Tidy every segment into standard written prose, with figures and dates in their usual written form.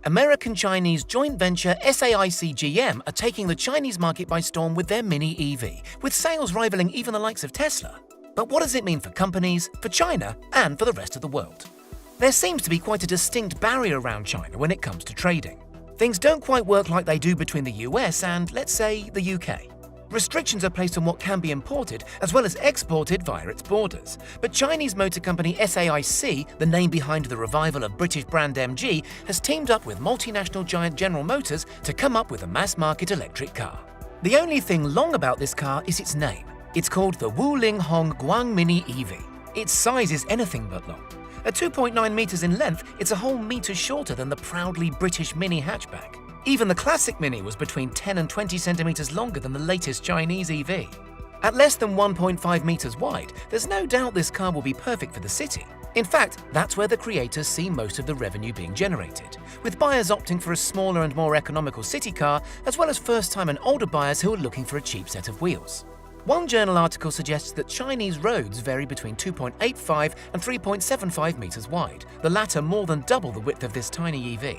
American-Chinese joint venture SAIC GM are taking the Chinese market by storm with their Mini EV, with sales rivaling even the likes of Tesla. But what does it mean for companies, for China, and for the rest of the world? There seems to be quite a distinct barrier around China when it comes to trading. Things don't quite work like they do between the US and, let's say, the UK. Restrictions are placed on what can be imported as well as exported via its borders. But Chinese motor company SAIC, the name behind the revival of British brand MG, has teamed up with multinational giant General Motors to come up with a mass-market electric car. The only thing long about this car is its name. It's called the Wuling Hong Guang Mini EV. Its size is anything but long. At 2.9 meters in length, it's a whole meter shorter than the proudly British Mini hatchback. Even the classic Mini was between 10 and 20 centimeters longer than the latest Chinese EV. At less than 1.5 meters wide, there's no doubt this car will be perfect for the city. In fact, that's where the creators see most of the revenue being generated, with buyers opting for a smaller and more economical city car, as well as first-time and older buyers who are looking for a cheap set of wheels. One journal article suggests that Chinese roads vary between 2.85 and 3.75 meters wide, the latter more than double the width of this tiny EV.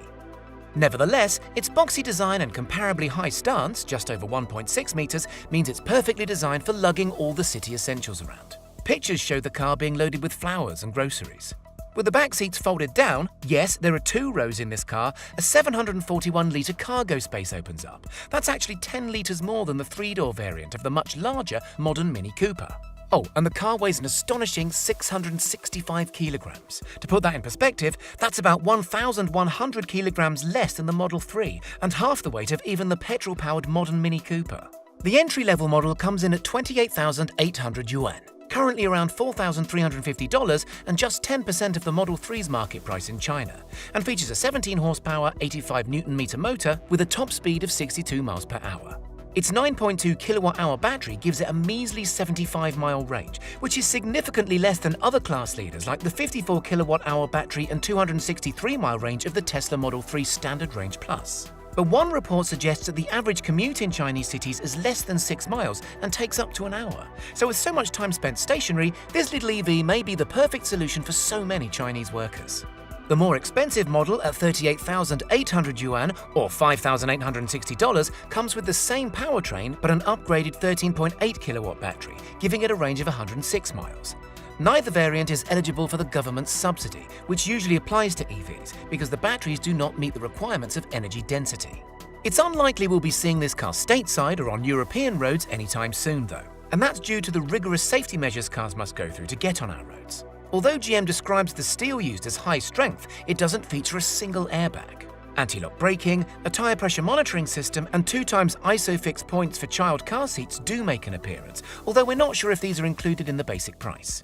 Nevertheless, its boxy design and comparably high stance, just over 1.6 meters, means it's perfectly designed for lugging all the city essentials around. Pictures show the car being loaded with flowers and groceries. With the back seats folded down, yes, there are 2 rows in this car, a 741-litre cargo space opens up. That's actually 10 litres more than the 3-door variant of the much larger modern Mini Cooper. Oh, and the car weighs an astonishing 665 kilograms. To put that in perspective, that's about 1,100 kilograms less than the Model 3 and half the weight of even the petrol-powered modern Mini Cooper. The entry-level model comes in at 28,800 yuan, currently around $4,350 and just 10% of the Model 3's market price in China, and features a 17-horsepower, 85-newton-meter motor with a top speed of 62 miles per hour. Its 9.2 kilowatt-hour battery gives it a measly 75-mile range, which is significantly less than other class leaders like the 54 kilowatt-hour battery and 263-mile range of the Tesla Model 3 Standard Range Plus. But one report suggests that the average commute in Chinese cities is less than 6 miles and takes up to an hour. So with so much time spent stationary, this little EV may be the perfect solution for so many Chinese workers. The more expensive model at 38,800 yuan or $5,860 comes with the same powertrain but an upgraded 13.8 kilowatt battery, giving it a range of 106 miles. Neither variant is eligible for the government's subsidy, which usually applies to EVs because the batteries do not meet the requirements of energy density. It's unlikely we'll be seeing this car stateside or on European roads anytime soon though, and that's due to the rigorous safety measures cars must go through to get on our roads. Although GM describes the steel used as high strength, it doesn't feature a single airbag. Anti-lock braking, a tyre pressure monitoring system, and 2x ISOFIX points for child car seats do make an appearance, although we're not sure if these are included in the basic price.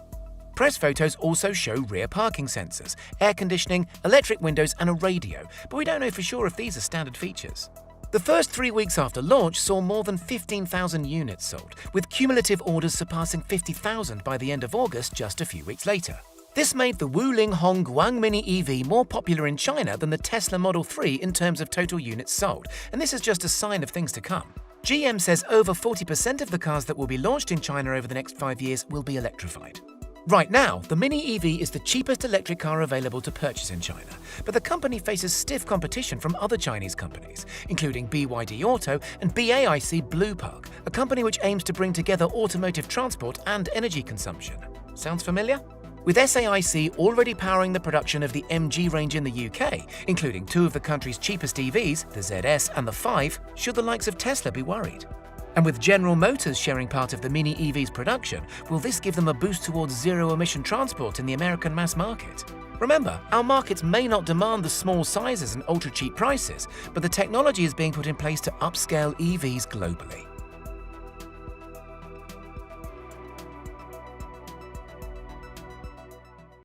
Press photos also show rear parking sensors, air conditioning, electric windows, and a radio, but we don't know for sure if these are standard features. The first 3 weeks after launch saw more than 15,000 units sold, with cumulative orders surpassing 50,000 by the end of August just a few weeks later. This made the Wuling Hong Guang Mini EV more popular in China than the Tesla Model 3 in terms of total units sold, and this is just a sign of things to come. GM says over 40% of the cars that will be launched in China over the next 5 years will be electrified. Right now, the Mini EV is the cheapest electric car available to purchase in China, but the company faces stiff competition from other Chinese companies, including BYD Auto and BAIC Blue Park, a company which aims to bring together automotive transport and energy consumption. Sounds familiar? With SAIC already powering the production of the MG range in the UK, including 2 of the country's cheapest EVs, the ZS and the 5, should the likes of Tesla be worried? And with General Motors sharing part of the Mini EV's production, will this give them a boost towards zero-emission transport in the American mass market? Remember, our markets may not demand the small sizes and ultra-cheap prices, but the technology is being put in place to upscale EVs globally.